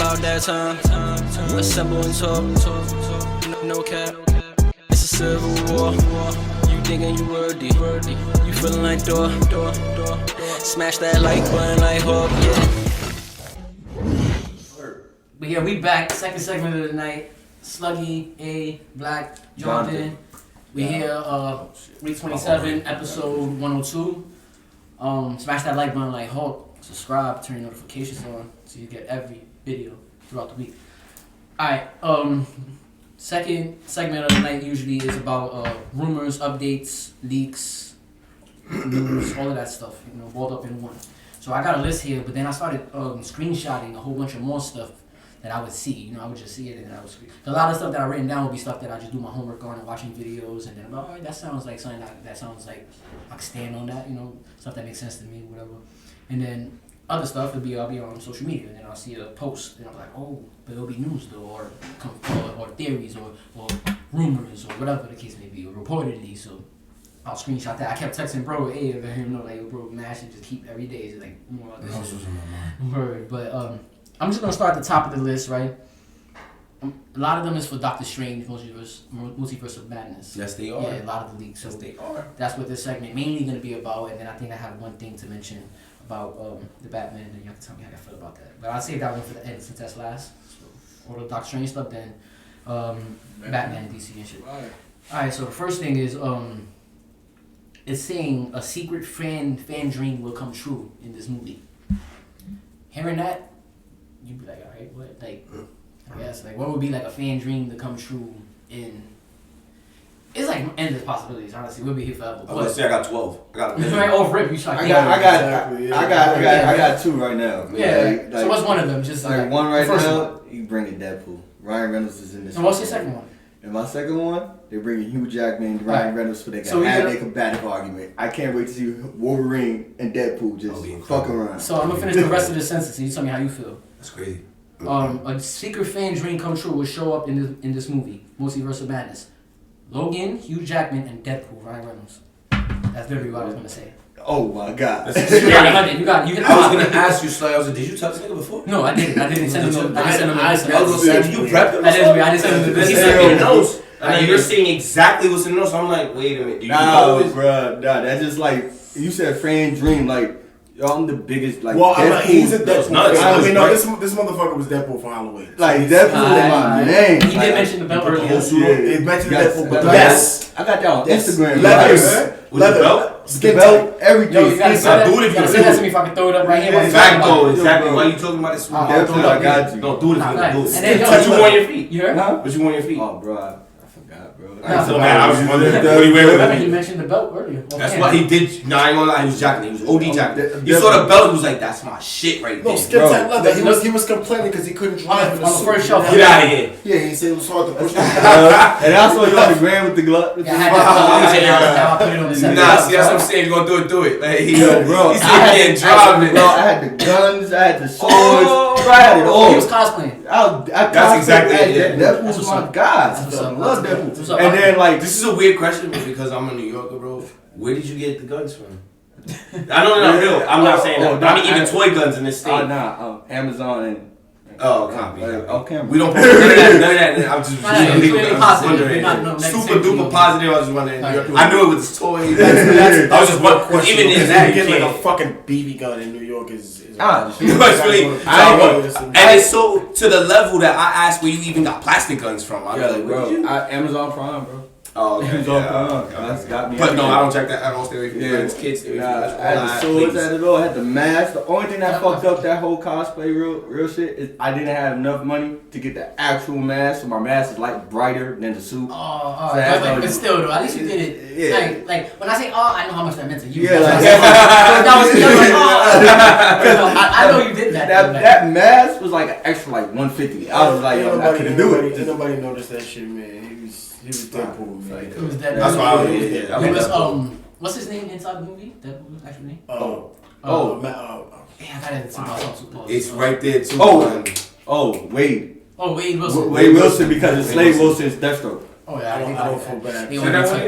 about that time. Assemble and talk. No cap. It's a civil war. You thinking you worthy. You feeling like door. Smash that like button like Hawk, yeah. But yeah, we back. Second segment of the night. Sluggy, A, Black, Jonathan. We here, week 27, episode 102. Smash that like button like Hawk. Subscribe, turn your notifications on so you get every video throughout the week. Alright, second segment of the night usually is about rumors, updates, leaks, news, all of that stuff, rolled up in one. So I got a list here, but then I started screenshotting a whole bunch of more stuff that I would see. I would just see it and then I would screen. So a lot of stuff that I written down would be stuff that I just do my homework on and watching videos, and then I'm like, oh, that sounds like something that sounds like I can stand on that, stuff that makes sense to me, whatever. And then other stuff I'll be on social media, and then I'll see a post, and I'm like, oh, but it'll be news though, or theories, or rumors, or whatever the case may be, or reportedly. So I'll screenshot that. I kept texting bro, hey, let him know, like, yo, bro, man, I should just keep every day. It's like more of this word. But I'm just gonna start at the top of the list, right? A lot of them is for Dr.Strange, Multiverse of Madness. Yes, they are. Yeah, a lot of the leaks. So yes, they are. That's what this segment mainly gonna be about, and then I think I have one thing to mention about the Batman, and you have to tell me how you feel about that. But I'll save that one for the end since that's last. So, all the Doctor Strange stuff, then Batman, DC, and shit. Alright, so the first thing is it's saying a secret fan dream will come true in this movie. Hearing that, you'd be like, alright, what? Like, I guess, like, what would be like a fan dream to come true in? It's like endless possibilities, honestly. We'll be here forever. Let's say I got 12. I got a million. Right off rip, you try. I got two right now. Yeah. Like, so what's one of them? Just like one right now. You bring it Deadpool. Ryan Reynolds is in this. And what's your second one? And my second one, they're bringing Hugh Jackman and Ryan Reynolds for their combative argument. I can't wait to see Wolverine and Deadpool just fuck around. So I'm gonna finish the rest of the sentence and you tell me how you feel. That's crazy. A secret fan dream come true will show up in this movie, Multiverse of Madness. Logan, Hugh Jackman, and Deadpool, Ryan Reynolds. That's literally what I was gonna say. Oh my god. You got. I was gonna ask you, Sly. Did you tell this nigga before? No, I didn't send him. I didn't send him. I was gonna say, you prepped him. I didn't send him. He sent me the notes. And you're seeing exactly what's in the notes. So I'm like, wait a minute. Do you know this? Bruh, that's just like you said. Fan dream, like. Yo, I'm the biggest, like, well, Deadpool. He's a Deadpool. No, this motherfucker was Deadpool for Halloween. Like, Deadpool in my name. He did mention the belt earlier. It mentioned Deadpool, but yes. I got that on Instagram. Leather, skin belt, everything. Yo, you gotta say that to me if I can throw it up right here. Exactly. Why you talking about this? Definitely, I got you. No, do it. But you on your feet. You heard? But you on your feet. Oh, bro, I forgot, bro. I was wondering what he wearing. Remember he mentioned the belt earlier. That's why he did. No, I ain't gonna lie. He was jacking. He was OD jacking. You saw the belt. He was like, "That's my shit right there." No, skin tight leather. He was complaining because he couldn't drive in the suit. First shelf. Get out of here. Yeah, he said it was hard to push. And I saw you on the ground with the glove. Yeah, I put it on the set. Nah, see, that's what I'm saying. You gonna do it. Like, bro, he said he can't drive it. I had the guns. I had the swords. I had it all. He was cosplaying. That's exactly it. Deadpool was my god. I love Deadpool. And then this is a weird question because I'm a New Yorker, bro. Where did you get the guns from? I know they're not real. I'm not saying that. I mean, even toy guns in this state. Amazon and. Copy. Okay. We don't post none of that. I'm just positive. Super duper positive. I was just wondering. I knew it was toys. I was just wondering. Even in that, getting like a fucking BB gun in New York is it's really, and it's so to the level that I asked where you even got plastic guns from. I was like, bro, Amazon Prime, bro. Oh, okay. That's got me. But no, I don't check that. I don't stay away from guns. Kids stay away from guns. I had the swords, I had it all. I had the mask. The only thing that fucked up that whole cosplay real shit is I didn't have enough money to get the actual mask, so my mask is like brighter than the suit. But still though, at least you did it. Yeah. Like when I say I know how much that meant to you. Yeah, I know you did that. That mask was like an extra like $150. I was like, yo, I couldn't do it. Nobody noticed that shit, man. He was Deadpool, man. It was Deadpool. That's why I was. What's his name inside the movie? Deadpool's actual name? Yeah, I got it. It's right there too. Wade. Wade Wilson. Wade Wilson because it's Slade Wilson's Deathstroke. Oh yeah, I don't feel bad. They Say that only one took-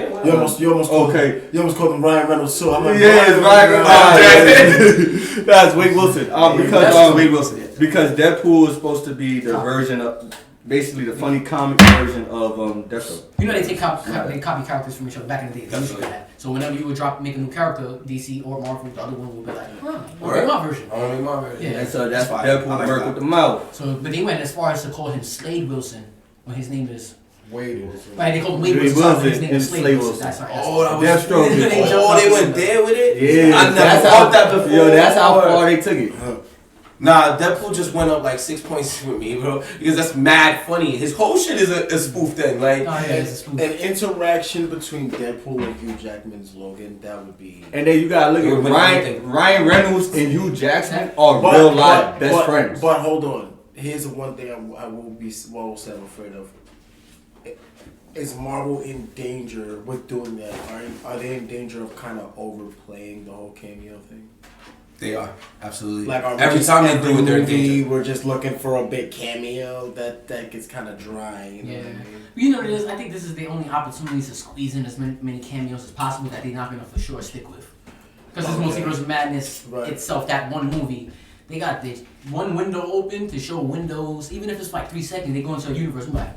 again? You almost called him Ryan Reynolds too. I'm like, Yeah, it's Ryan. That's Wade Wilson. That's Wade Wilson. Yeah. Because Deadpool is supposed to be the version of, basically the funny comic version of Deathstroke. You know they copy characters from each other back in the day. They used to do that. So whenever you would make a new character, DC or Marvel, the other one would be like, Right. my version. I want to make my version. Yeah. And so that's fine. Deadpool I like work that. with the mouth. So, but they went as far as to call him Slade Wilson when his name is. Wade Wilson. Right, they called him Wade Wade Wilson. Sorry, Wilson his name and is Slade Slade Wilson. Wilson. That's right. Oh, that was Deathstroke. they went there with it? Yeah, I never that's thought that before. Yo, that's how far they took it. Nah, Deadpool just went up like 6 points with me, bro. Because that's mad funny. His whole shit is a spoof thing. Like, Oh yeah, it's a spoof. An interaction between Deadpool and Hugh Jackman's Logan, that would be. And then you gotta look It at would've been Ryan Reynolds and Hugh Jackson are real life best friends. But hold on. Here's the one thing I will say I'm afraid of. Is Marvel in danger with doing that? Are they in danger of kind of overplaying the whole cameo thing? they are. Absolutely. Like every time they do it, they're in danger. we're just looking for a big cameo that gets kind of dry. You know Yeah. what I mean? You know what it is? I think this is the only opportunity to squeeze in as many cameos as possible that they're not going to for sure stick with. Because this Okay. Multiverse of Madness itself, that one movie, they got this one window open to show windows. Even if it's like 3 seconds, they go into a universe. I'm like,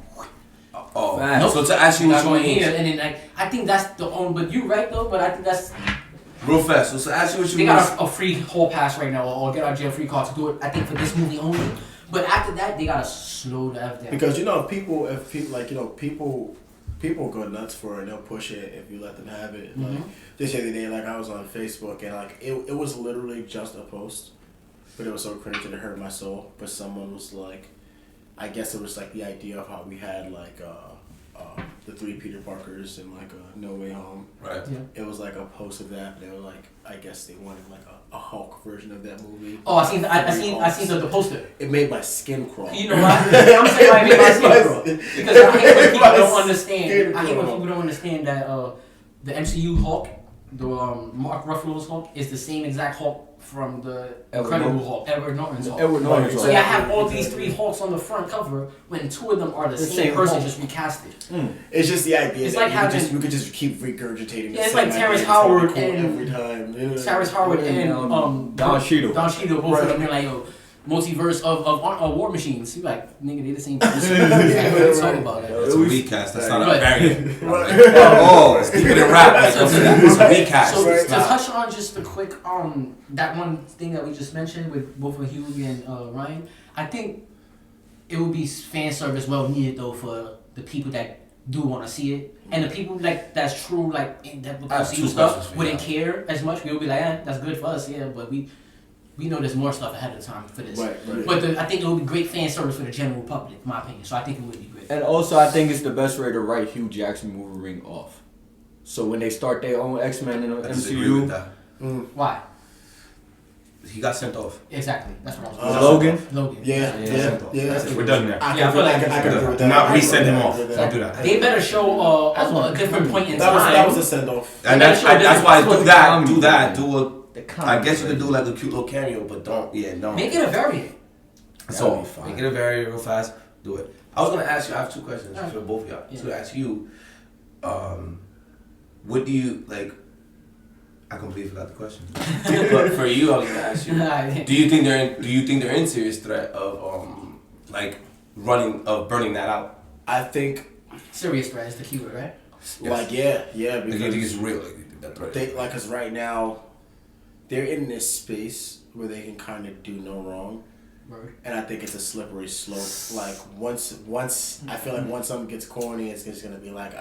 Oh, Facts. so to ask you we're what not you going here. mean, And then like, I think that's the only. But you're right though. But I think that's real fast. So to ask you what you they mean, got a free hall pass right now, or get out jail free card to do it. I think for this movie only. But after that, they gotta slow the F down. Because people go nuts for it. They'll push it if you let them have it. Mhm. Like this other day, like I was on Facebook and like it was literally just a post, but it was so cringe that it hurt my soul. But someone was like, I guess it was like the idea of how we had like the 3 Peter Parkers and like No Way Home. right? Yeah. It was like a post of that. They were like, I guess they wanted like a Hulk version of that movie. Oh, I seen the poster. It made my skin crawl. You know why? I'm saying why it made my skin crawl. Because I hate when people don't understand. I hate when people don't understand that the MCU Hulk, the Mark Ruffalo's Hulk, is the same exact Hulk from the Incredible Hulk, Edward Norton's Hulk. Edward Norton's So Hulk. yeah, I have all these 3 Hulks on the front cover when 2 of them are the same person, Hulk. just recasted. It's just the idea. It's that like you having- we could just keep regurgitating. Yeah, it's the like same Terrence idea. It's gonna be Howard cool and- every time. You know? Cyrus Howard and Don Cheadle. Don Cheadle, both of them, they're like, yo, multiverse of war machines. You like, nigga, they the same person. Let's talk about that. That's a recast. That's not a Right. variant. Oh, Keep it in rap. It's a recast. So It's to not- touch on just a quick that one thing that we just mentioned with both of Hugh and Ryan, I think it would be fan service well needed though for the people that do want to see it, and the people like that's true like in depth with I have MCU two stuff questions for wouldn't you. care as much. We would be like, that's good for us, yeah, but we know there's more stuff ahead of time for this. Right. But I think it would be great fan service for the general public, in my opinion. So I think it would be great. And also, I think it's the best way to write Hugh Jackson Wolverine off. So when they start their own X-Men in the I disagree with MCU, that. Why? He got sent off. Exactly. That's what I was. Logan. Logan. Yeah. That's it. We're done there. I Yeah, I feel like can agree with Do that. not I resend can him agree off. with Don't do that. They better show a different point in time. That was a send off. And that's why what do the that. comedy Do that. is. Do a. the I comic guess you could version. do like a cute little cameo, but don't. Yeah, no. Make it a variant. So That'd be fine. make it a very real fast. Do it. I was gonna ask you. I have 2 questions Alright. for both of y'all. Yeah. To ask you, what do you like? I completely forgot the question. But for you, I was gonna ask you. Do you think they're in serious threat of like burning that out? I think, Serious threat is the keyword, right? like, yeah, Like, you think it's because real? Like, that threat. they, like, cause right now, they're in this space where they can kind of do no wrong. Word. And I think it's a slippery slope. Like once I feel like once something gets corny, it's just gonna be like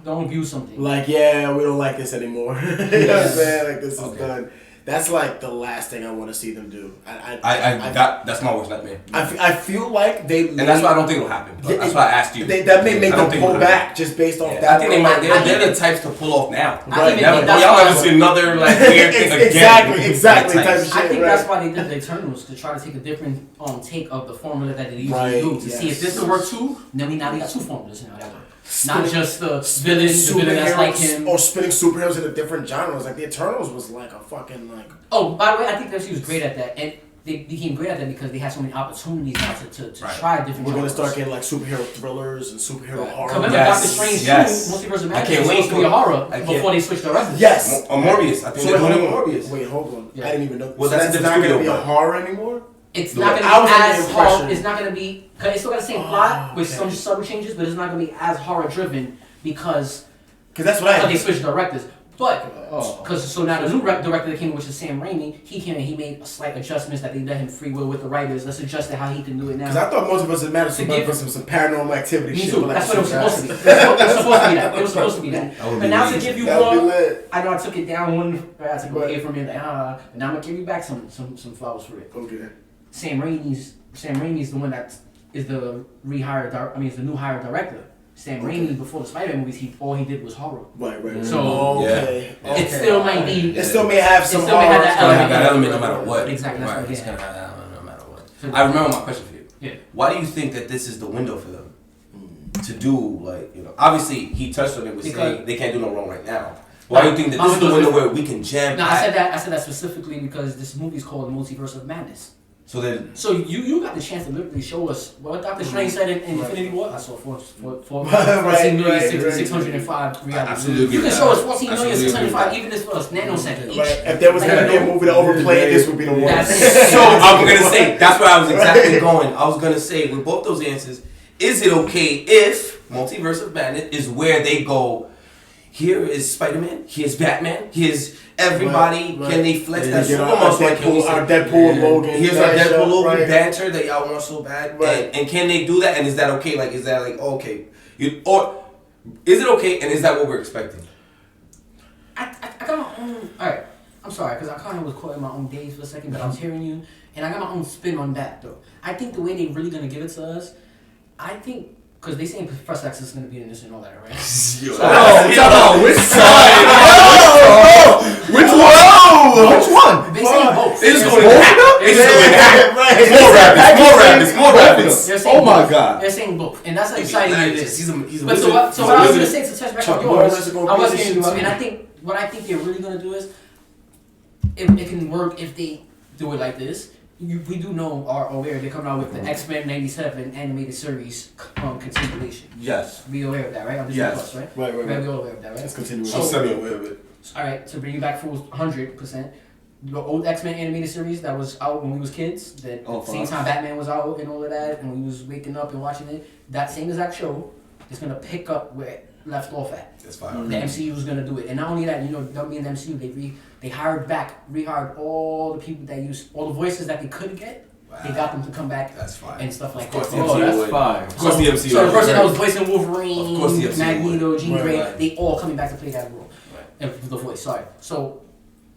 Don't view something. like yeah, we don't like this anymore. You know what I'm saying? Like this is Okay. done. That's like the last thing I want to see them do. That's my worst nightmare. I feel like they And that's why I don't think it'll happen. But that's why I asked you. that may make I don't them think pull it'll back happen. just based off Yeah, that. I think they might. I They're even- the types to pull off now. I even Never- think that's Y'all why- never see another like weird thing again. Exactly. Like, Type of shit, I think right? that's why they did the Eternals, to try to take a different take of the formula that they usually Right, do to see if this will work too. Then we got 2 formulas now that work. Not Spinning- just the villain that's like him. or spinning superheroes into different genres. Like the Eternals was like a fucking like. Oh, by the way, I think that she was great at that. And they became great at that because they had so many opportunities now to Right. try different. We're gonna genres. start getting like superhero thrillers and superhero horror. Remember Yes, Doctor Strange yes. 2, Multiverse of I Madness can't was wait supposed to be for a horror I can't- before they switched the rest of it. Yes. Morbius. I think they're doing Morbius. Wait, hold on. Yeah. I didn't even know. Well, so that's that's a not different gonna be studio, a but- horror anymore. It's No, not I gonna was be under the as horror. impression- It's not gonna be because it's still got the same plot with some subtle changes, but it's not gonna be as horror driven because Because that's what I. they switched directors. But Oh. because so now the new director that came in, which is Sam Raimi, he came in, he made a slight adjustments that they let him free will with the writers. Let's adjust it how he can do it now. Because I thought Multiverse of Madness To was give- about some paranormal activity Me shit. too. like That's what it was some supposed to be. guys. It was supposed to be that. It was supposed to be that. That would But be now to amazing. give you That'd be more, lit. I know I took it down one. I took it away from you. Like, but now I'm gonna give you back some flowers for it. Okay. Sam Raimi's the one that is the is the new hired director. Sam Raimi before the Spider-Man movies, all he did was horror. Right. So okay. it still might be. It still may have some still may have horror. that It's gonna have that element. element no matter what. Exactly, that's Right. what It's it gonna is. have that element no matter what. So- I remember my question for you. Yeah. Why do you think that this is the window for them to do obviously he touched on it with Because- saying they can't do no wrong right now. Why do you think that My this is the window window is where we can jam? No, I said that specifically because this movie is called Multiverse of Madness. So then, So you got the chance to literally show us what Dr. Strange said in Infinity War. I saw Right, 14,605 reality. absolutely You can agree show with us that. 14,605, even this was nanosecond each. Right. If there was gonna be a movie to overplay it, this would be the one. That's it. so I'm gonna say that's where I was exactly going. I was gonna say with both those answers, is it okay if Multiverse of Madness is where they go? Here is Spider-Man. Here's Batman. Here's everybody. Right. Can they flex that Get super our muscle? Like Deadpool, you our said? Deadpool and Logan. Here's our matchup, Deadpool Logan right. banter that y'all want so bad. Right. And can they do that? And is that okay? Like, is that like okay? Or is it okay? And is that what we're expecting? I got my own. Alright, I'm sorry, because I kind of was caught in my own days for a second, but I was hearing you, and I got my own spin on that, though. I think the way they really gonna give it to us, I think, because they saying Professor X is gonna be in this and all that, right? Which side? Which one? Which one? They saying both. It's They're going saying- to It's more rapids. They're saying Oh my both. God. They're saying both, and that's how exciting it is. He's a But so what I was gonna say to touch back Chuck on Norris yours, is gonna I be was in this getting you shit up, and too. I think what I think they're really gonna do is, it can work if they do it like this. We do know are aware they're coming out with the X-Men '97 animated series continuation. Yes. Be aware of that, right? On Disney Yes. Plus, right? Right. Right, we all aware of that, right? Let's continue. So- I'm semi-aware of it. All right, to bring you back full 100%. The old X-Men animated series that was out when we was kids, that same time Batman was out and all of that, and we was waking up and watching it. That same exact show is gonna pick up where it left off at. That's fine. The MCU is gonna do it, and not only that, them being the MCU, they rehired all the people that used all the voices that they couldn't get. They got them to come back That's fine. and stuff like Of course that. the Oh, MCU that's would. fine. Of course the MCU So the would. person that was voicing Wolverine, Of course the MCU Magneto, would. Jean Right, Grey, right. they all coming back to play that role. The voice, sorry. So,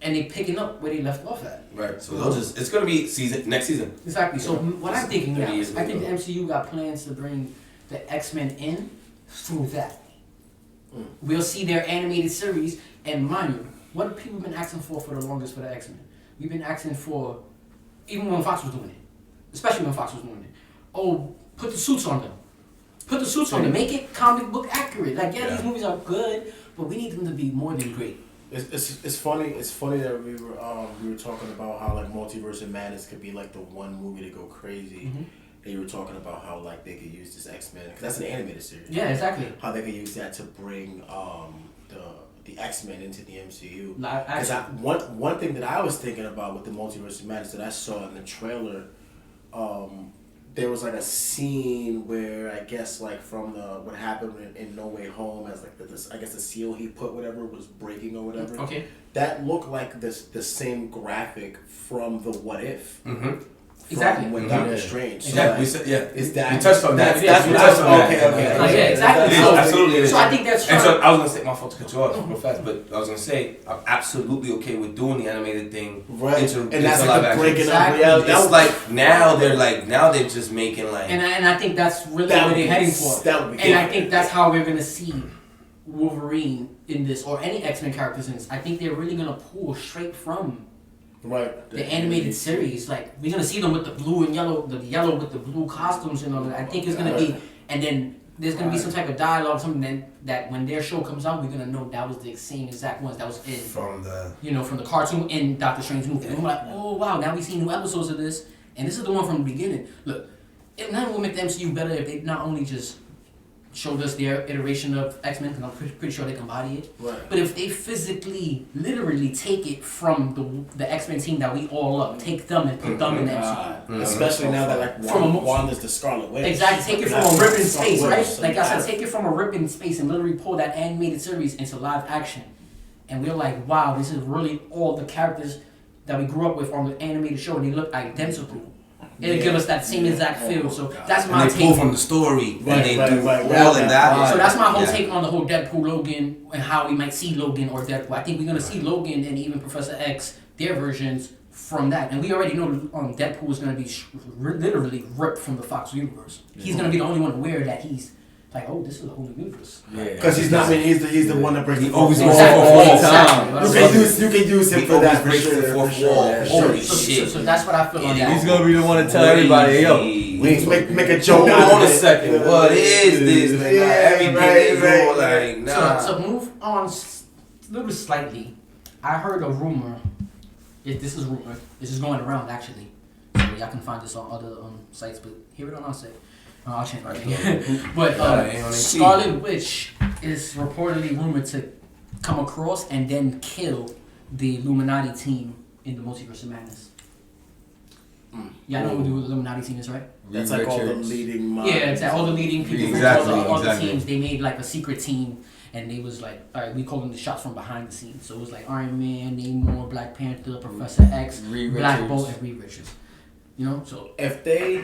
and they picking up where they left off at. Right. So they'll just. It's gonna be next season. Exactly. So what I'm thinking now, 30 years I think the ago. MCU got plans to bring the X-Men in through that. We'll see their animated series, and mind you, what have people been asking for the longest for the X-Men? We've been asking for, even when Fox was doing it, especially when Fox was doing it. Oh, put the suits on them. Put the suits on them. Make it comic book accurate. Like, yeah, these movies are good, but we need them to be more than great. It's funny that we were talking about how like Multiverse of Madness could be like the one movie to go crazy, and you were talking about how like they could use this X-Men because that's an animated series. Yeah, exactly. How they could use that to bring the X-Men into the MCU. Live Because action. one thing that I was thinking about with the Multiverse of Madness that I saw in the trailer, there was like a scene where I guess like from what happened in No Way Home as like I guess the seal he put whatever was breaking or whatever. Okay. That looked like the same graphic from the What If. Mm-hmm. Exactly. With Dr. Strange. So Exactly. We said, yeah. is that We touched on that. That's We what touched on that. Okay. Yeah, exactly. It is, So- absolutely it is. So I think that's And so fine. I was gonna say, my fault to cut you off real fast, but I was gonna say I'm absolutely okay with doing the animated thing Right. into And that's live like the action. breaking Exactly. up reality. It's like now they're just making like And I think that's really That what would they're be- heading for. that would be And I good. think that's how we're gonna see Wolverine in this, or any X-Men characters in this. I think they're really gonna pull straight from right. the animated series. Like, we're gonna see them with the blue and yellow, the yellow with the blue costumes and all that. I think it's gonna be, and then there's gonna be some type of dialogue, something that when their show comes out, we're gonna know that was the same exact ones that was in From the from the cartoon in Doctor Strange movie. And we're like, oh wow, now we see new episodes of this, and this is the one from the beginning. Look, it not will make the MCU better if they not only just showed us their iteration of X-Men, because I'm pretty sure they can body it. Right. But if they physically, literally take it from the X-Men team that we all love, take them and put them in the MCU. Especially now that like Wanda's the Scarlet Witch. Exactly, take it from a rip in space, right? Like I said, take it from a rip in space and literally pull that animated series into live action. And we're like, wow, this is really all the characters that we grew up with on the animated show, and they look identical. It'll give us that same exact feel. So that's my and take. they pull from the story and they do right, all of that. So that's my whole Yeah. take on the whole Deadpool Logan and how we might see Logan or Deadpool. I think we're gonna see Logan and even Professor X, their versions from that. And we already know Deadpool is gonna be literally ripped from the Fox universe. He's gonna be the only one aware that he's like, oh, this is a whole new universe. Because he's not. I mean, he's the one that breaks. He the always fourth goes wall. for all Exactly. You can use him He for that always for breaks sure. the fourth for sure, wall. for sure. Holy So shit. that's what I feel on that. He's gonna be the one to tell everybody, yo. We make a joke Hold out on of a it. second. What is this? Like, Yeah, everything right, is all right. like, nah. So move on a little slightly. I heard a rumor. This is rumor. This is going around actually. So y'all can find this on other sites, but hear it on our site. I'll change it. But Scarlet Witch is reportedly rumored to come across and then kill the Illuminati team in the Multiverse of Madness. Y'all know who the Illuminati team is, right? That's like all the leading minds. Yeah, it's all the leading people Exactly, from all the exactly. teams. They made like a secret team, and they was like, all right, we call them the shots from behind the scenes. So it was like Iron Man, Namor, Black Panther, Professor X, Reed Black Richards. Bolt, and Reed Richards. You know, so If they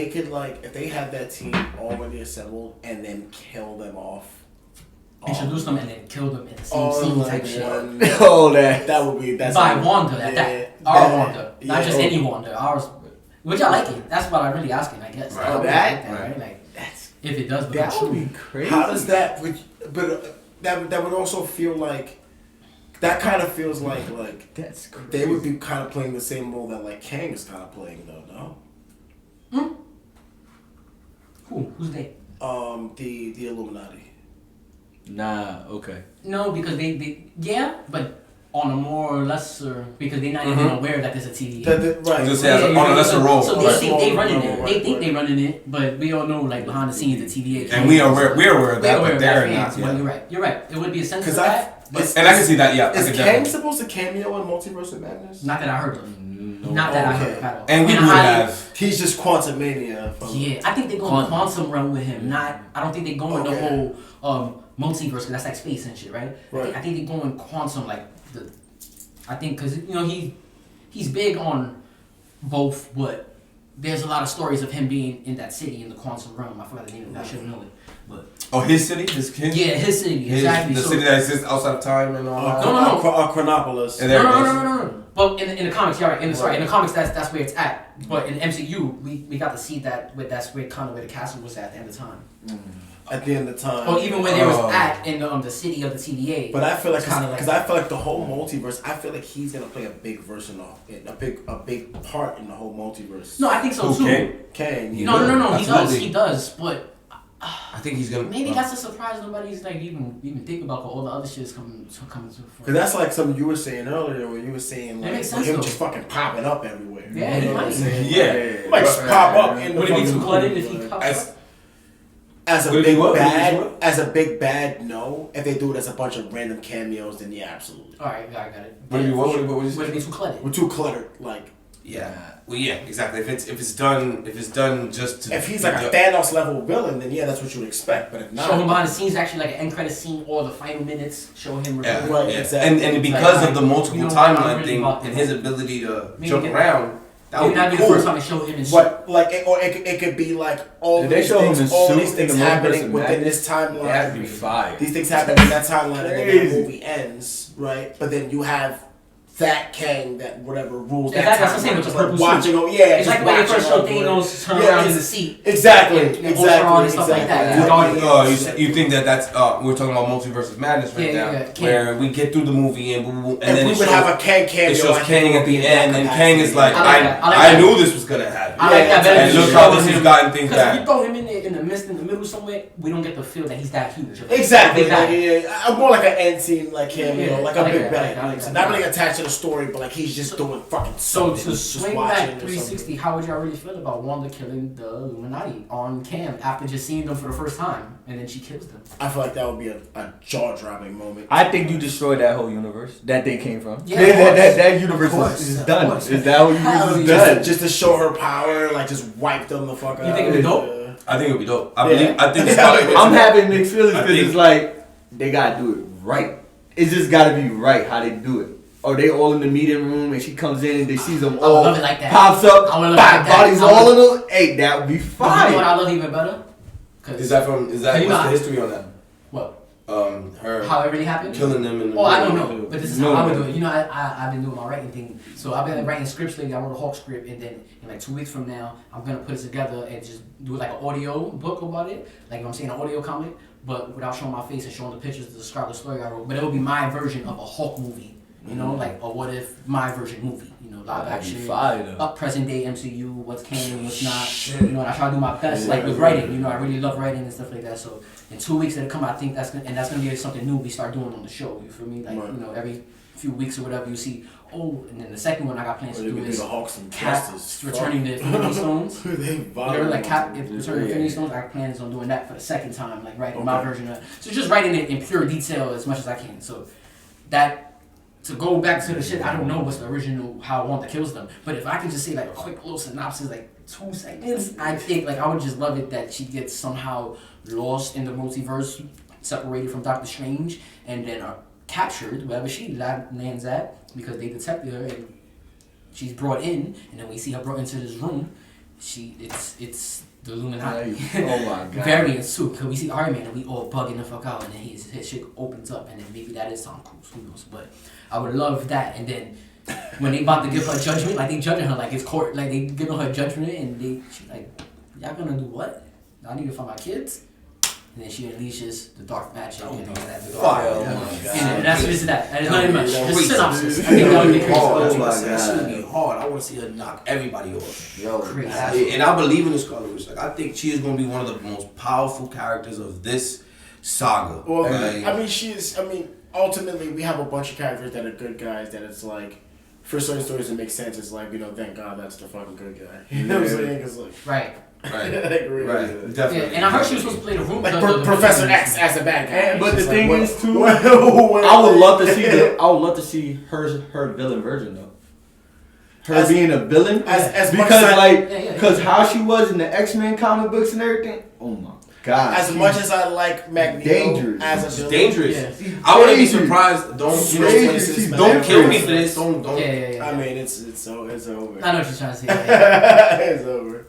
could like if they had that team already assembled and then kill them off. introduce them and then kill them in the same all scene like type shit. one- Oh, that would be By Wanda at that. Our Wanda. Not just any Wanda. Ours. Which I like it. That's what I'm really asking, I guess. Right. I would That- like right? Like, That's if it does become that would true. be crazy. how does that? But that would also feel like that kind of feels like That's crazy. they would be kind of playing the same role that like Kang is kind of playing though. No. Who? Who's they? The Illuminati. Nah, okay. No, because they yeah, but on a more lesser, because they're not even aware that there's a TV. Right. I was gonna say, on a lesser role. So they Right. think they running it. Right, They think right. they running it, but we all know like behind the scenes the TVA. And we're aware of We're that, aware but of they're that not. fans, but Yeah. you're right. You're right. It would be a sense of 'Cause that, but And I can see that, yeah. I Is can Kang definitely. supposed to cameo in Multiverse of Madness? not that I heard of. No. Not that I Okay. heard of at all. And we would I- have. He's just Quantum Mania. Yeah, I think they're going quantum realm with him. Not, I don't think they're going the Okay. whole multiverse, because that's like space and shit, right? Right. I think they're going quantum, like the. I think because he's big on both, but there's a lot of stories of him being in that city in the quantum realm. I forgot the name of it. I should know it, but Oh, his city? His yeah, his city exactly. The So, city that exists outside of time and all that. No. Chronopolis. And no, there no, it no, goes. no, no, no. But in the comics, you're right. In the comics, that's where it's at. But in the MCU, we got to see that that's where kind of where the castle was at the end of time. At the end of time. Or even where they was at in the city of the TVA. But I feel like It's kinda because I feel like the whole multiverse. I feel like he's gonna play a big version of it, a big part in the whole multiverse. No, I think so too. Okay. Kang. you No, know? no. Absolutely. He does. But I think he's gonna. maybe that's a surprise nobody's like even think about. 'Cause all the other shit is coming to Because fruition. that's like something you were saying earlier when you were saying like makes him sense, though. just fucking popping up everywhere. Yeah, You he know what I'm might. saying? Yeah. He might just pop up in the Would it be fucking too cluttered movie, if he like- pops As, up? As a Would it be big what? Would it be bad, what? as a big bad, no. If they do it as a bunch of random cameos, then yeah, absolutely. All right, I got it. Would it be what? What would you Would it say? be too cluttered? We're too cluttered. Like Yeah. Well, yeah, exactly. If it's done just to. if he's like a Thanos level villain, then yeah, that's what you would expect. But if not, Show him behind the scenes, actually like an end credit scene or the final minutes. Show him. Yeah, revealing. Right, yeah. exactly. And because Like, of the multiple you know what, I'm timeline really thing about and that. his ability to Maybe jump get- around, that Maybe would not be be cool. the first time they show him in shit. But like, it could be like all Did they these show him things, in all suit these in things the Multiverse happening of within Madness? this timeline. That'd be fire. These things happen in that timeline, and then that Crazy. movie ends, right? But then you have that Kang that whatever rules that Exactly, that's the timeline, same with the just like purple watching. suit. Oh yeah, It's just like when they watching first showed over it. Thanos turn Yeah, around in it's- the seat. Exactly, And Ultron exactly, and stuff like exactly. that. Yeah. Guardians. You think that's we're talking about Multiverse of Madness right Yeah, now, yeah, yeah. where we get through the movie and boom, boom, and And then we it would shows, have a Kang cameo. it shows I think Kang would at be the in that end, and capacity. Kang is like, I like that. I like I that. knew this was gonna happen. I like that better. And look how this has gotten things Because if you back. throw him in the midst, in the middle somewhere, we don't get the feel that he's that huge. Exactly. Big guy. I'm more like an end scene, like him, Yeah, like I a like big that, bad. I like that. Not really attached to the story, but like he's just doing fucking So something. to Just swing watching back or 360, something. how would y'all really feel about Wanda killing the Illuminati on cam after just seeing them for the first time, and then she kills them? I feel like that would be a jaw-dropping moment. I think you destroyed that whole universe that they came from. Yeah, of that universe course, is of done. course. Is that what Hell universe is yeah. done? Just to show her power, like just wipe them the fuck out. You think it'd be dope? I think it'll be dope. I think I'm having mixed feelings I because think- it's like they gotta do it right. It's just gotta be right how they do it. Or they all in the meeting room and she comes in and they sees them I would all love it like that. pops up, I would love it bam, like that. bodies I would- all in them. Hey, that would be You know what I fine. love even better? Is that You what's know- the history on that? What? Her How it really happened? killing them in the Oh, I don't know, but this is No, how I would no. do it. You know, I've been doing my writing thing, so I've been writing scripts lately. I wrote a Hawk script, and then in like 2 weeks from now, I'm gonna put it together and just do like an audio book about it, like I'm saying, an audio comic, but without showing my face and showing the pictures of the describe the story I wrote. But it will be my version of a Hawk movie, you know, like a what if my version movie, you know, live That'd be action, fire, though. up present day MCU, what's canon, what's not, you know. And I try to do my best, like with writing, you know. I really love writing and stuff like that. So in 2 weeks it'll come out. I think that's gonna be something new we start doing on the show. You feel me? Like Right. you know, every few weeks or whatever you see. Oh, and then the second one I got plans Or to they do could do is the Hawks and Cap Justice. returning the Infinity Stones. They Remember, like Cap violent. returning the Infinity Stones. I got plans on doing that for the second time, like writing my Okay. version of. So just writing it in pure detail as much as I can. So that. To go back to the shit, I don't know what's the original how Wanda kills them, but if I can just say like a quick little synopsis, like 2 seconds, I think like I would just love it that she gets somehow lost in the multiverse, separated from Dr. Strange, and then captured wherever she lands at because they detected her and she's brought in, and then we see her brought into this room. It's the Illuminati. Oh my god. Variant suit, because we see Iron Man and we all bugging the fuck out, and then his shit opens up, and then maybe that is Tom Cruise, who knows? But I would love that. And then when they about to give her judgment, like they judging her like it's court, like they giving her judgment, and she's like, y'all gonna do what? I need to find my kids. And then she unleashes the dark magic and all that. Fire. And that's just that. And it's not even much. Yeah. Just synopsis. I think that would be crazy. Oh my It's gonna god. be hard. I want to see her knock everybody off. Yo, Crazy. And I believe in the Scarlet Witch. Like I think she is going to be one of the most powerful characters of this saga. Well, Like, I mean, ultimately, we have a bunch of characters that are good guys. That it's like, for certain stories, it makes sense. It's like, thank God that's the fucking good guy. You know what I'm saying? It's like, Right. right, like, really, right, definitely. Yeah, and I heard she was supposed to play the room. like Professor X as a bad guy. And- but It's the just thing like, is, too, what- I would love to see her villain version though. Her As- being a villain as much because as Yeah. because how she was in the X-Men comic books and everything. Oh my god. As much as I like Magneto Dangerous. as a She's villain, dangerous. Yeah. I wouldn't be Dangerous. surprised. Don't She's you know, dangerous. She's don't kill me dangerous. for this. Don't. Yeah. I mean, it's over. I know what you're trying to say. Yeah. It's over.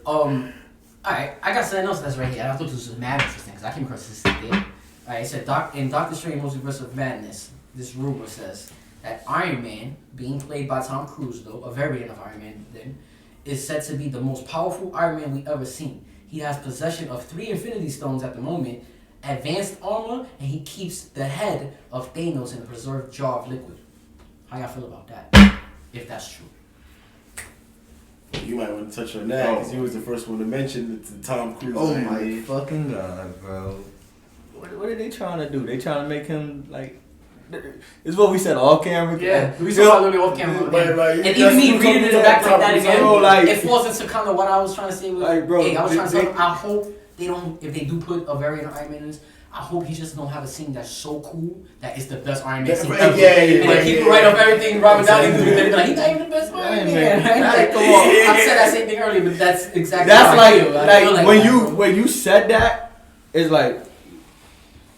Alright, I got something else that's right here. I thought this was mad interesting because I came across this today. Alright, it said in Dr. Strange Multiverse of Madness, this rumor says that Iron Man, being played by Tom Cruise though, a variant of Iron Man then, is said to be the most powerful Iron Man we ever seen. He has possession of 3 Infinity Stones at the moment, advanced armor, and he keeps the head of Thanos in a preserved jar of liquid. How y'all feel about that? If that's true. You might want to touch on that because he was the first one to mention the Tom Cruise. Oh Iron my Man. fucking god, bro. What are they trying to do? They trying to make him like. It's what we said off camera. we saw a little bit off camera. But, And even me reading it back like that again, Bro, like- it falls into kind of what I was trying to say. With, Like, bro, hey, I was trying to they- say, I hope they don't, if they do put a variant of Iron Man in this, I hope he just don't have a scene that's so cool that it's the best Iron Man scene Yeah, ever. yeah, And right, then keep yeah, it right yeah. up everything Robert Downey Exactly. Jr. They're like, he's not even the best Iron Iron Man. Man. Right? Like, Come on. I said that same thing earlier, but that's exactly That's how I like, feel. I feel when that, you bro. when you said that, it's like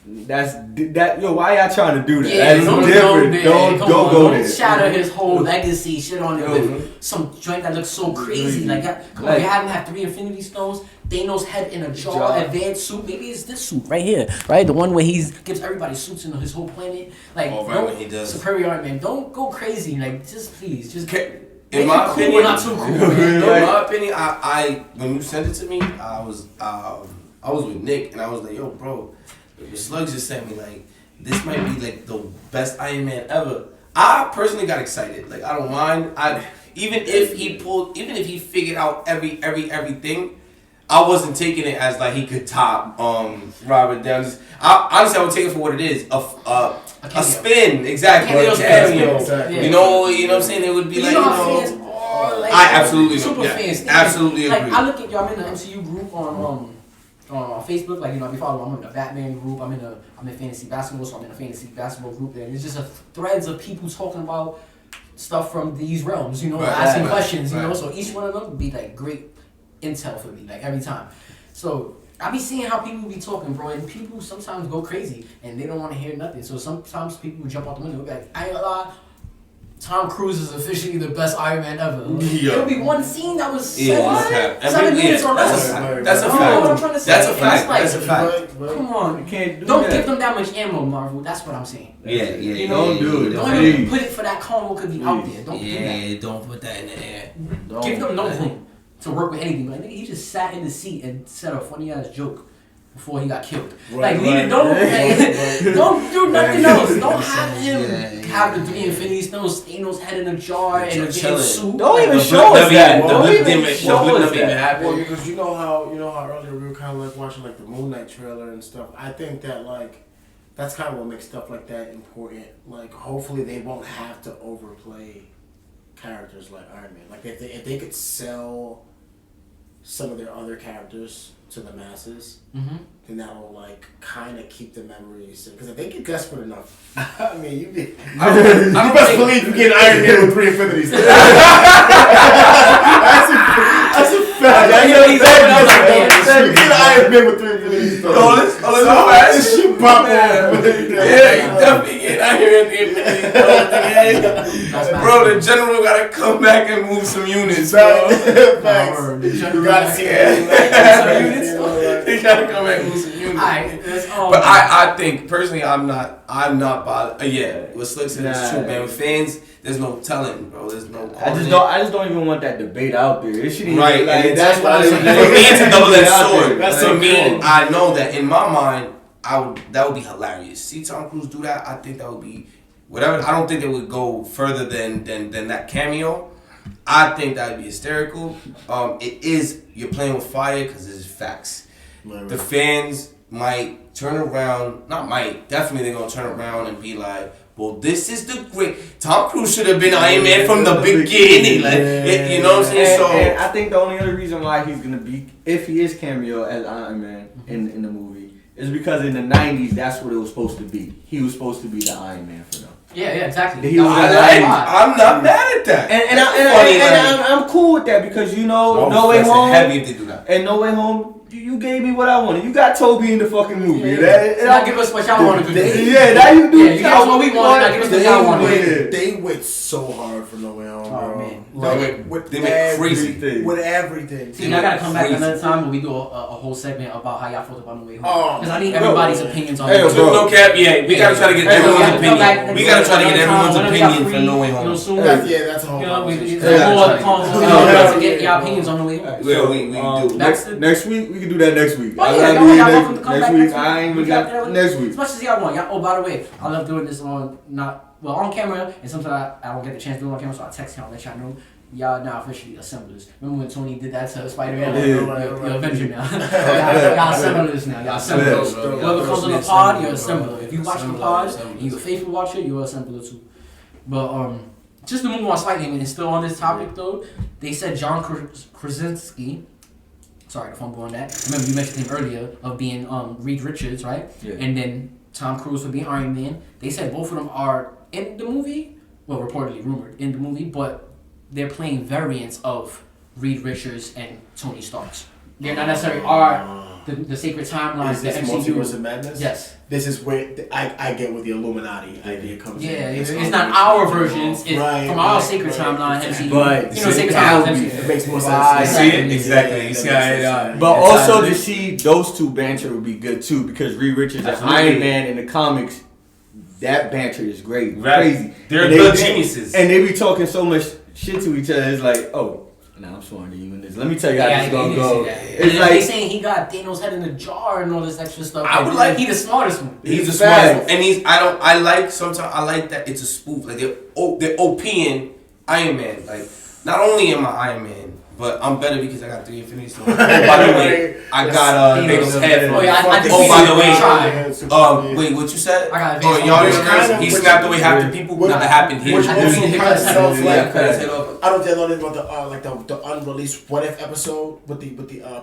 that. Yo, why y'all trying to do that? Yeah, That's don't different. there. Don't Come go on, there. Don't shatter his whole legacy shit on it Yo. with some joint that looks so crazy. Like, come on, Like- you haven't had 3 Infinity Stones. Thanos' head in a jar, Jar. advanced suit. Maybe it's this suit right here, right? The one where he gives everybody suits in his whole planet. Like, Oh, right, don't- when he does. Superior Iron Man. Don't go crazy. Like, just please, just Okay, make in my it cool, opinion, but not too cool. in Man. my opinion, I when you sent it to me, I was with Nick and I was like, yo, bro, the Slug just sent me like this might be like the best Iron Man ever. I personally got excited. Like I don't mind. Even if he figured out everything, I wasn't taking it as like he could top Robert Downey. Honestly, I would take it for what it is. A spin, exactly. A cameo. Exactly. You know what I'm saying? It would be like, fans are like I absolutely super yeah, fans. absolutely Like agree. I look at y'all, I'm in the MCU group on Facebook. Like I be following. I'm in the Batman group. I'm in fantasy basketball, so I'm in a fantasy basketball group. And it's just threads of people talking about stuff from these realms. Asking questions. So each one of them would be like great intel for me, like every time. So I be seeing how people be talking, bro, and people sometimes go crazy and they don't want to hear nothing. So sometimes people jump out the window and be like, I ain't gonna lie, Tom Cruise is officially the best Iron Man ever. There'll be one scene that was 7 minutes or less. That's a You know what I'm fact. trying to say? That's a And fact. it's like, That's a fact. come on, You can't don't that. give them that much ammo, Marvel. That's what I'm saying. Yeah. You know, Don't do it. Don't even put it for that combo could be out there. Don't do that. Yeah, don't put that in the air. Give them no room to work with anything. Like nigga, he just sat in the seat and said a funny ass joke before he got killed. Don't do nothing else. Don't have him have the 3 Infinity Stones, Thanos head in a jar and a big suit. Don't even show us that. The blip didn't even Well, happen. because you know how earlier we were kind of like watching like the Moon Knight trailer and stuff. I think that like that's kind of what makes stuff like that important. Like hopefully they won't have to overplay characters like Iron Man. Like if they could sell some of their other characters to the masses, then that will like kind of keep the memories. Because if they get desperate enough, I mean, you best believe you get Iron Man with 3 Infinities. That's a fact. You get Iron Man with 3 Infinities. This shit pop off. Yeah, you definitely get Iron Man. Bro, the general gotta come back and move some units, bro. You gotta see it. They gotta come back and move some units. But I think personally, I'm not bothered. Yeah, what Slick said is true, man. With fans, there's no telling, bro. There's no. I just don't even want that debate out there. It shouldn't right, like, and that's why for me, it's a double-edged sword. That's For me, I know that in my mind, that would be hilarious. See Tom Cruise do that, I think that would be whatever. I don't think they would go further than that cameo. I think that would be hysterical. It is, you're playing with fire because it's facts. Right. The fans might turn around, definitely they're going to turn around and be like, well, this is the great. Tom Cruise should have been Iron Man from the beginning. Like, you know what I'm saying? And I think the only other reason why he's going to be, if he is cameo as Iron Man in the movie, is because in the 90s, that's what it was supposed to be. He was supposed to be the Iron Man for them. Yeah, exactly. I'm not mad at that. And I'm cool with that because No Way Home. Heavy if they do that. And No Way Home, you gave me what I wanted. You got Toby in the fucking movie. Now give us what y'all want to do. Yeah, now you do. Yeah, you give us what we want. Now give us what y'all want. They went so hard for No Way Home, bro. Oh, man. They went crazy. With everything. See, I gotta come back another time when we do a whole segment about how y'all felt about No Way Home. Oh, because I need everybody's opinions on Hey, it. bro. No cap, yeah. We gotta try to get everyone's opinion. We gotta try to get everyone's opinion for No Way You know, Home. soon. That's a whole To get your opinions on No Way Home. Yeah, we do. Next week, we can do that next week. Oh yeah, y'all welcome to come back next week. I ain't even got next week. As much as y'all want. Oh, by the way, I love doing this on on camera, and sometimes I don't get the chance to do it on camera, so I text y'all and let y'all know. Y'all now officially assemblers. Remember when Tony did that to Spider-Man? You're Avenger now. Y'all assemblers now. Y'all assemblers. Whoever comes on the pod, you're assembler. If you watch the pod and you're a faithful watcher, you're an assembler too. But just to move on slightly, and still on this topic though, they said John Krasinski. Sorry to fumble on that. Remember you mentioned him earlier of being Reed Richards, right? Yeah. And then Tom Cruise for being Iron Man. They said both of them are in the movie. Well, reportedly rumored in the movie, but they're playing variants of Reed Richards and Tony Stark's. They're not necessarily the sacred timelines. Is this the MCU. Multiverse of Madness? Yes. This is where I get where the Illuminati idea comes in. Yeah, it's not our versions. It's from our sacred timeline, MCU. But sacred timeline, MCU. It makes more I sense. see it? Exactly. You see how it, But also to see those two banter would be good too because Reed Richards as Iron Man in the comics, that banter is great, crazy. They're And good geniuses. and they be talking so much shit to each other. It's like, oh, Nah, I'm sworn to you in this. Let me tell you how Yeah, this gonna go. It's It's they like saying he got Thanos' head in a jar and all this extra stuff. I would like- he the smartest one. He's the Facts. smartest, and I like that it's a spoof. Like they're OPing Iron Man. Like not only am I Iron Man, but I'm better because I got 3 Infinity Stones. Oh, by the way, I got Thanos' head. Oh, yeah, I Oh, defeated by the way, Tron. wait, what you said? I got Oh, Thanos' y'all head. universe, he snapped away half the people. Which- Now that happened here. which I also didn't kind of hear sounds that. like Cut his head off. I don't know about the unreleased What If episode with the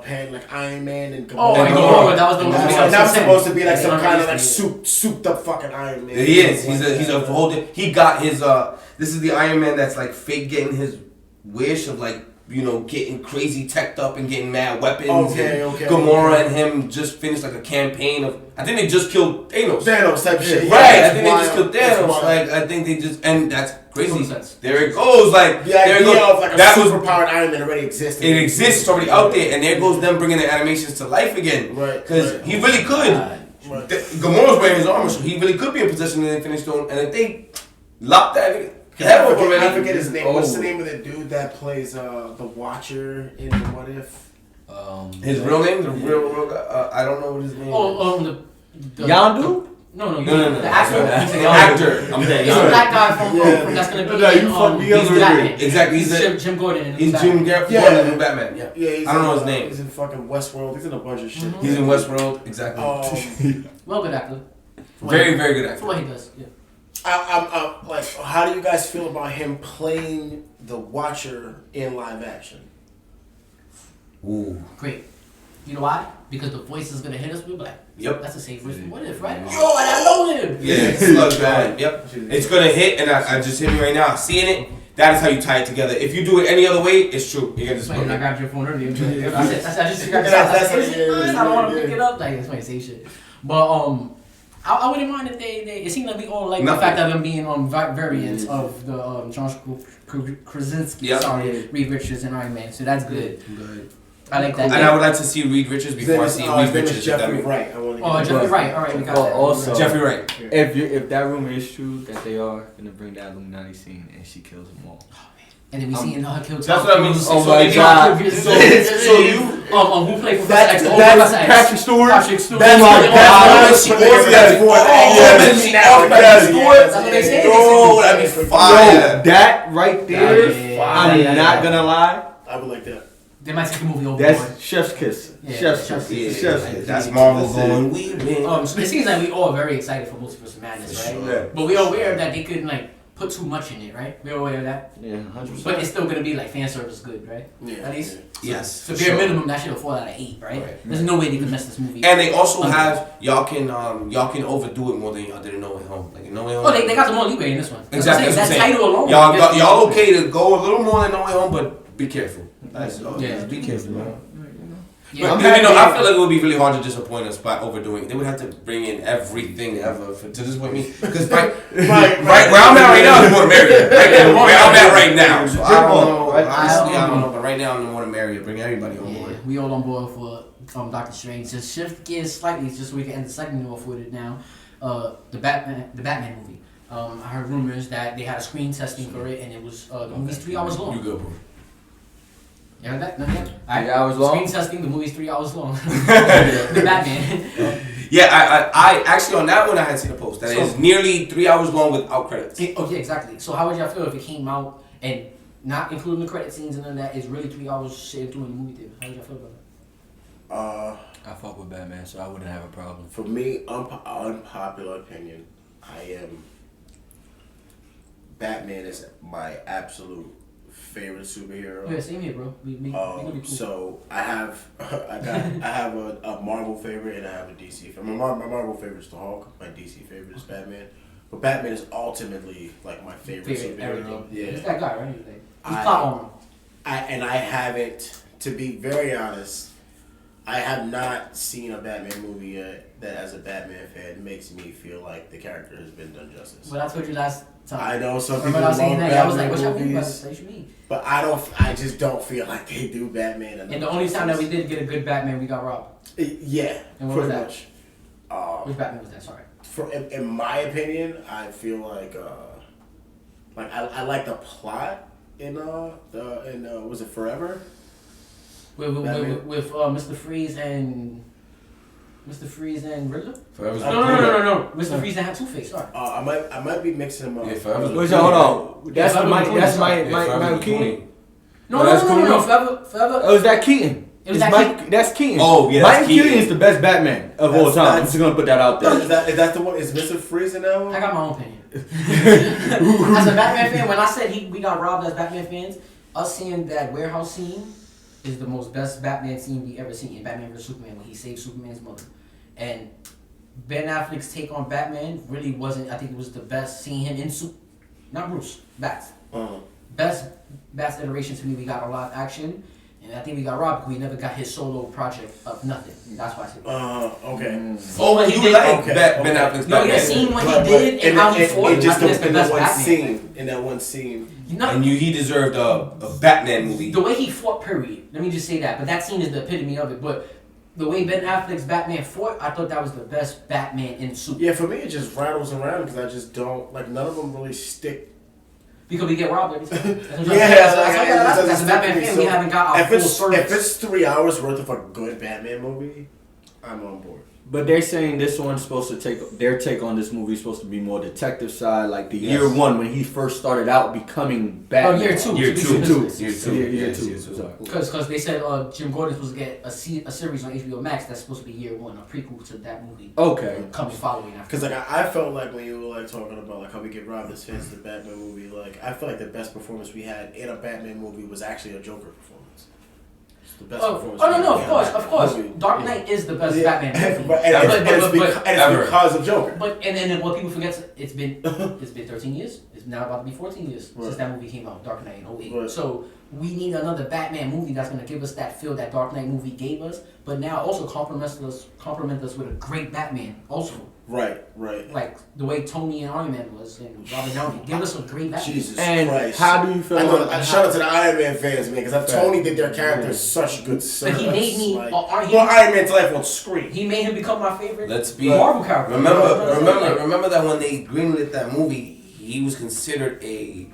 pan like Iron Man and Oh, Gamora. and Gamora, that was the one. And that was supposed to be like That's some kind of like unreleased. souped up fucking Iron Man. He is. He's a whole. He got his. This is the Iron Man that's like fake getting his wish of like getting crazy teched up and getting mad weapons. Okay, and okay. Gamora and him just finished like a campaign of. I think they just killed Thanos. Thanos type shit. Right. Yeah, I think they just killed that's Thanos. wild. Like I think they just and that's crazy. Total sense. There it goes. Like The there it idea goes. of like a That was. superpowered Iron Man already exists. It exists. It's already out there, and there goes them bringing the animations to life again. Right, Because right. he really could. Right. Gamora's wearing his armor, so he really could be in possession of the Infinity Stone. And if they lock that head I off forget, already, I forget his name. What's the Oh. name of the dude that plays the Watcher in What If? his real name, the real guy. I don't know what his name is. Oh, the Yondu? No. No. The actor. The He's a actor. I'm He's saying. the black guy from Yeah. that's gonna be No, you fucked me up he's with Batman. it. Exactly. He's Jim Gordon. In the He's Batman. Jim Gordon, Yeah. the new Batman. Yeah. Yeah, he's I don't know in, his name. He's in fucking Westworld. He's in a bunch of shit. He's in Westworld. Exactly. Well, good actor. Very, very good For actor. what he does. Yeah. I'm like, how do you guys feel about him playing the Watcher in live action? Ooh. Great. You know why? Because the voice is gonna hit us. We'll be like, Yep. that's the same voice from What If, right? Oh, I know him. Yeah, Slug's going. Yep. It's gonna hit, and I just hit me right now. Seeing it, that is how you tie it together. If you do it any other way, it's true. You're gonna just. Wait, I grabbed your phone earlier. I just That's- grabbed I yeah, don't want to yeah. pick it up. Like, that's why I say shit. But I wouldn't mind if they it seemed like we all like the Nothing. fact that them being variants of the John Krasinski, Yep. Reed Richards and Iron Man. So that's good. Good. I like that. And I would like to see Reed Richards before I see Reed His name Richards. is if that Jeffrey makes- Wright. I want to Oh, Jeffrey Wright. All right, we got Well, that. also- Jeffrey Wright. If that rumor is true that they are gonna bring that Illuminati scene and she kills them all. And then we see her kill. That's what I mean. Oh So my they- God. So you. who played Professor That's X? Oh, Professor X. Patrick Stewart. Patrick Stewart. That's Oh, my oh, God. She But was they- that. yeah, She now off that's that it. Stewart. That's what they say. Yo, that'd be Yo, fire. that right there, Yeah. I'm not gonna lie. I would like that. They might take the movie over. That's Chef's Kiss. Yeah, Chef's Chef's Kiss. Kiss. Chef's Yeah, Kiss. that's Marvel That's it. going. We win. So it seems like we all very excited for Multiverse of Madness, right? Yeah. But we are aware that they couldn't like put too much in it, right? We're aware of that. Yeah, 100%. But it's still gonna be like fan service good, right? Yeah. At least. Yes. So for bare sure. minimum, that should have fall out of 8, right? Right. There's no way they could mess this movie. And they also Okay. have y'all can overdo it more than y'all did in No Way Home. Like in No Way Home. Oh, they got some more leeway in this one. Exactly. That That's what I'm saying. title alone. Y'all okay to go a little more than No Way Home, but be careful. That's all. Yeah. Be careful, man. Yeah. But, I feel like it would be really hard to disappoint us by overdoing it. They would have to bring in everything ever to disappoint me. Because right where I'm at right now is more to merrier. Right now, where I'm at right now. So I don't know. Honestly, I don't know. But right now, I'm the more to merrier. Bring everybody on board. Yeah, we all on board for Dr. Strange. Just shift gears slightly, just so we can end the segment off with it now. The Batman movie. I heard rumors that they had a screen testing for it, and it was the movie's 3 hours long. You good, bro? You heard that? No, yeah. 3 hours long? Screen testing. The movie's 3 hours long. The Batman. Yeah, I actually on that one I had seen a post that is nearly 3 hours long without credits. Oh yeah, exactly. So how would y'all feel if it came out and not including the credit scenes and all that, it's really 3 hours straight through in the movie theater? How would y'all feel about that? I fuck with Batman, so I wouldn't have a problem. For me, unpopular opinion, Batman is my absolute favorite superhero. Yeah, same here, bro. We gonna be cool. So I have a Marvel favorite and I have a DC favorite. My Marvel favorite is the Hulk. My DC favorite is Batman. But Batman is ultimately like my favorite superhero. Everything. Yeah. He's that guy, right? He's plot armor. I haven't, to be very honest, I have not seen a Batman movie yet that, as a Batman fan, makes me feel like the character has been done justice. But I told you last time. I know some Remember people I was saying love that? I was like, Batman what y'all mean by movies, this? What you mean? but I just don't feel like they do Batman enough. And the only time that we did get a good Batman, we got robbed. Yeah, And what was pretty that? much. Which Batman was that? Sorry. In my opinion, I feel like I like the plot was it Forever? With Mr. Freeze and Riddler. Forever's No. Mr. Freeze and had Two-Face. Sorry. I might be mixing them up. Yeah, Forever's Wait, hold on. That's Yeah, Mike Keaton. No. Forever. Oh, is that Keaton? It was It's that Mike, that's Keaton. Oh, yeah, that's Mike Keaton Keaton. is the best Batman of all time. I'm just gonna put that out there. Is that the one? Is Mr. Freeze in that one? I got my own opinion. As a Batman fan, when I said we got robbed as Batman fans, us seeing that warehouse scene is the most best Batman scene we ever seen in Batman vs Superman when he saved Superman's mother. And Ben Affleck's take on Batman really wasn't. I think it was the best seeing him in not Bruce, Bats. Best Bats iteration to me. We got a lot of action. And I think we got robbed because we never got his solo project of nothing. That's why I said okay. Oh, when you he did- like okay, Ben okay. Affleck's No, Batman. yeah, seeing what he did and how he fought. It just I think that's the in best that one Batman. scene. In that one scene. And he deserved a Batman movie. The way he fought, period. Let me just say that. But that scene is the epitome of it. But the way Ben Affleck's Batman fought, I thought that was the best Batman in suit. Yeah, for me it just rattles around because I just don't like none of them really stick. Because we get robbed every time. That's That's a Batman fan. We haven't got our full service. If it's 3 hours worth of a good Batman movie, I'm on board. But they're saying this one's supposed to their take on this movie is supposed to be more detective side, like the year one when he first started out becoming Batman. year two. Year Year two. Sorry. Because they said Jim Gordon's supposed to get a series on HBO Max that's supposed to be year one, a prequel to that movie. Okay. Coming following after. Because like I felt like when you were like talking about like how we get robbed as fans of the Batman movie, like I feel like the best performance we had in a Batman movie was actually a Joker performance. The best performance. No, we of had course. in a movie. Dark Knight is the best Batman movie. It's because of Joker. But then what people forget, it's been 13 years. It's now about to be 14 years since that movie came out, Dark Knight in 08. Right. So we need another Batman movie that's gonna give us that feel that Dark Knight movie gave us, but now also compliment us with a great Batman also. Right. Like the way Tony and Iron Man was and Robert Downey. Give us a great Batman. Jesus And Christ. how do you feel? Shout out to the Iron Man fans, man, because Tony did their characters such good service. But he made me. Iron Man's life on screen. He made him become my favorite. Let's be Marvel character. Remember that when they greenlit that movie, he was considered he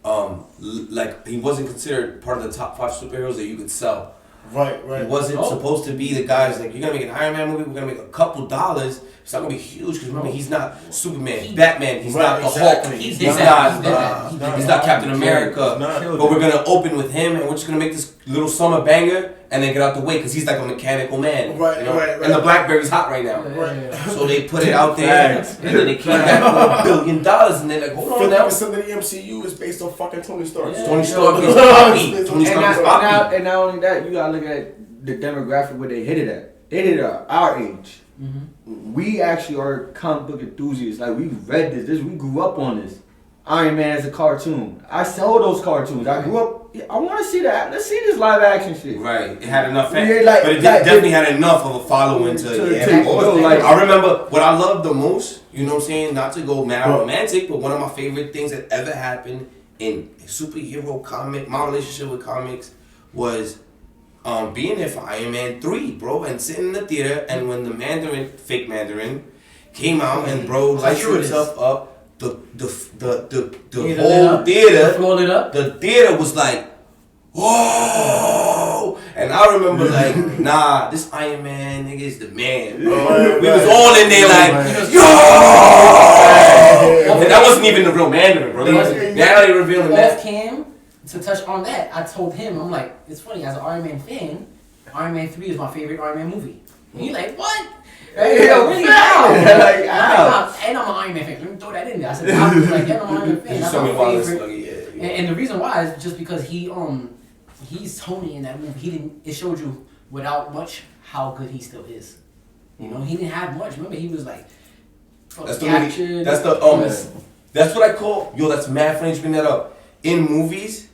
wasn't considered part of the top 5 superheroes that you could sell. Right. He wasn't supposed to be the guys like, you're gonna make an Iron Man movie, we're gonna make a couple dollars. It's not gonna be huge because remember he's not Superman, Batman, he's not the Hulk, he's not Captain America. But we're gonna open with him and we're just gonna make this little summer banger and then get out the way because he's like a mechanical man. Right. And the BlackBerry's hot right now. Right. So they put it out there and then they came back for $1 billion and they're like, hold on now. 50% of the MCU is based on fucking Tony Stark. Yeah. Tony Stark is Poppy. Tony And Stark is Poppy. not only that, you gotta look at the demographic where they hit it at. They hit it at our age. Mm-hmm. We actually are comic book enthusiasts. Like we read this. We grew up on this. Iron Man as a cartoon. I saw those cartoons. I grew up. I want to see that. Let's see this live action shit. Right, it had enough, but it definitely had enough of a following to I remember what I loved the most. You know what I'm saying? Not to go mad romantic, but one of my favorite things that ever happened in superhero comic, my relationship with comics was being there for Iron Man 3, bro, and sitting in the theater, and when the fake Mandarin, came out and bro lights himself up. The whole theater, the theater was like, whoa! And I remember like, nah, this Iron Man nigga is the man, bro. We was all in there like, yo! And that wasn't even the real Mandarin, bro. Now they revealing that. Off cam, to touch on that, I told him, I'm like, it's funny, as an Iron Man fan, Iron Man 3 is my favorite Iron Man movie. And he's like, what? Really? Wow. And I'm an Iron Man fan. Let me throw that in there. I said, I'm like, and I'm an Iron Man fan. That's my favorite. And the reason why is just because he's Tony in that movie. It showed you without much how good he still is. You know, he didn't have much. Remember, he was like, that's what I call, that's mad funny to bring that up. In movies,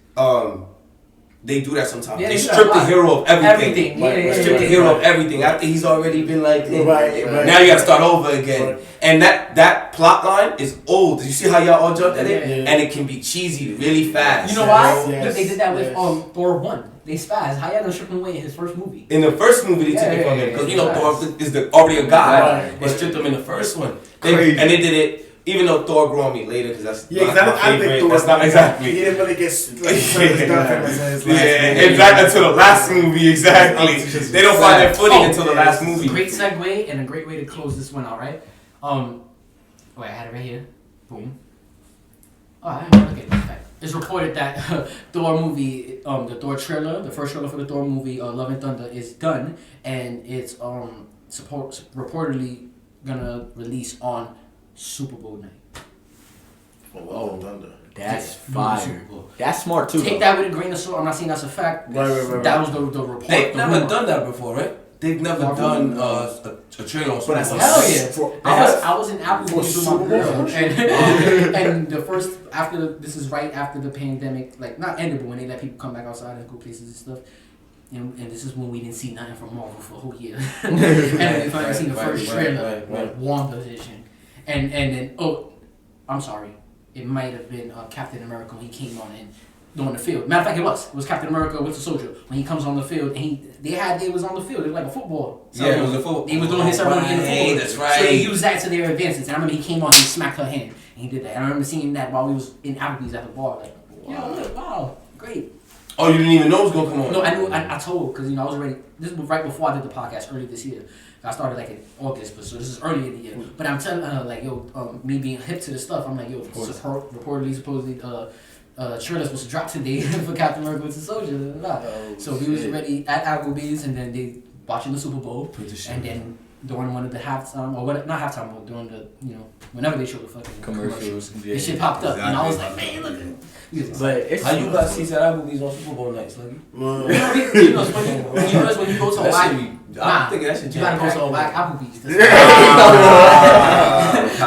they do that sometimes. Yeah, they strip the hero of everything. Strip the hero of everything after he's already been like, now you gotta start over again. Right. And that plot line is old. Did you see how y'all all jumped at it? Yeah. And it can be cheesy really fast. You know why? Yes. They did that with Thor 1. They spazzed. How y'all gonna strip him away in his first movie? In the first movie, they took it from him because Thor is already a god. They stripped him in the first one. And they did it Even though Thor grew on me later, because that's Yeah, my because I think favorite. Thor That's not exactly. He didn't really get like his girlfriend as his last movie. Exactly, until the last movie, exactly. They don't find their footing until the last movie. Great segue and a great way to close this one out, right? Wait, I had it right here. Boom. Oh, I didn't look at that. It's reported that Thor movie, the Thor trailer, the first trailer for the Thor movie, Love and Thunder, is done, and it's reportedly gonna release on Super Bowl night. Oh, Thunder. That's Super fire. Bowl. That's smart too. Take that with a grain of salt. I'm not saying that's a fact. Right. That was the report. They've the never rumor. done that before, right? They've never done a trailer on Super that's Bowl. Hell yeah! For I was in Applebee's with my Super Bowl? girl, and the first this is right after the pandemic, like not ended, but when they let people come back outside and go places and stuff. And this is when we didn't see nothing from Marvel for a whole year, and we finally seen the first trailer with WandaVision, and then I'm sorry, it might have been Captain America when he came on in. On the field. Matter of fact, it was Captain America Winter Soldier when he comes on the field and they was on the field. It was like a football. Yeah, it was a football. He was doing his ceremony in the football. That's right. So they used that to their advantage. And I remember he came on and he smacked her hand and he did that. And I remember seeing that while we was in Applebee's at the bar. Like, wow, great. Oh, you didn't even know it was gonna come on? No, I knew. I told because I was already. This was right before I did the podcast earlier this year. I started like in August, but so this is early in the year. But I'm telling her like, me being hip to the stuff. I'm like, supposedly. Trailer supposed to drop today for Captain America Winter Soldier. So we was already at Applebee's and then they watching the Super Bowl and then during one of the halftime or what? Not halftime, but during the whenever they show the fucking commercials, this shit popped up and I was like, man, look at it. But it's How you got seats at Applebee's on Super Bowl nights, like? You know when you go to a whack. I'm thinking that shit. You gotta go to a whack Applebee's.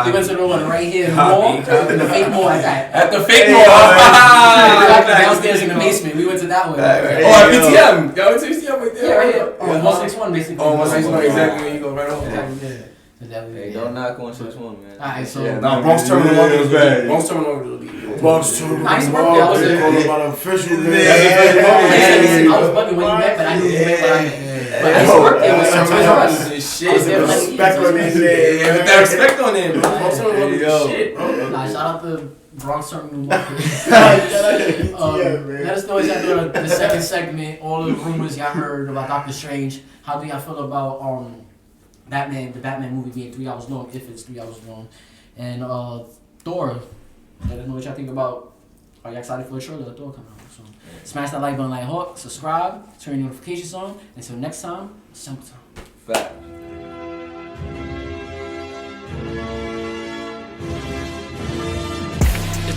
We went to the one right here in the mall, the fake mall at the fake mall. Downstairs in the basement. We went to that one. Oh, at PTM. Y'all went to PTM right there. Yeah, right here. 161 basically. Oh, 161 exactly. When you go right over. Hey, don't knock on 6-1, man. Alright, so Nah, Bronx Terminal Market was bad. Bronx Terminal Market was bad. Bronx Terminal Nice work, I was there. Market. About official I was bugging when you met, but I knew you meant what I meant. But his work there was some Toys R Us. Shit. I was there for like Respect on years. his name. Yeah, with that respect on it, bro. Bronx Terminal Market was shit, bro. Nah, shout out to Bronx Terminal Market. Yeah, man. Let us know what y'all doing the second segment. All the rumors y'all heard about Dr. Strange. How do y'all feel about the Batman movie being 3 hours long, if it's 3 hours long, and Thor? Let us know what y'all think about. Are you excited for the trailer of Thor coming out? So smash that like button, like hawk, subscribe, turn your notifications on. Until next time, simple time. Fact.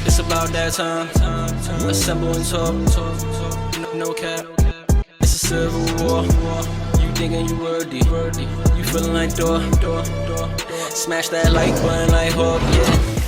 It's about that time. Assemble and talk. No cap. It's a civil war. You thinking you worthy? You feeling like door. Smash that like button, like hawk. Yeah.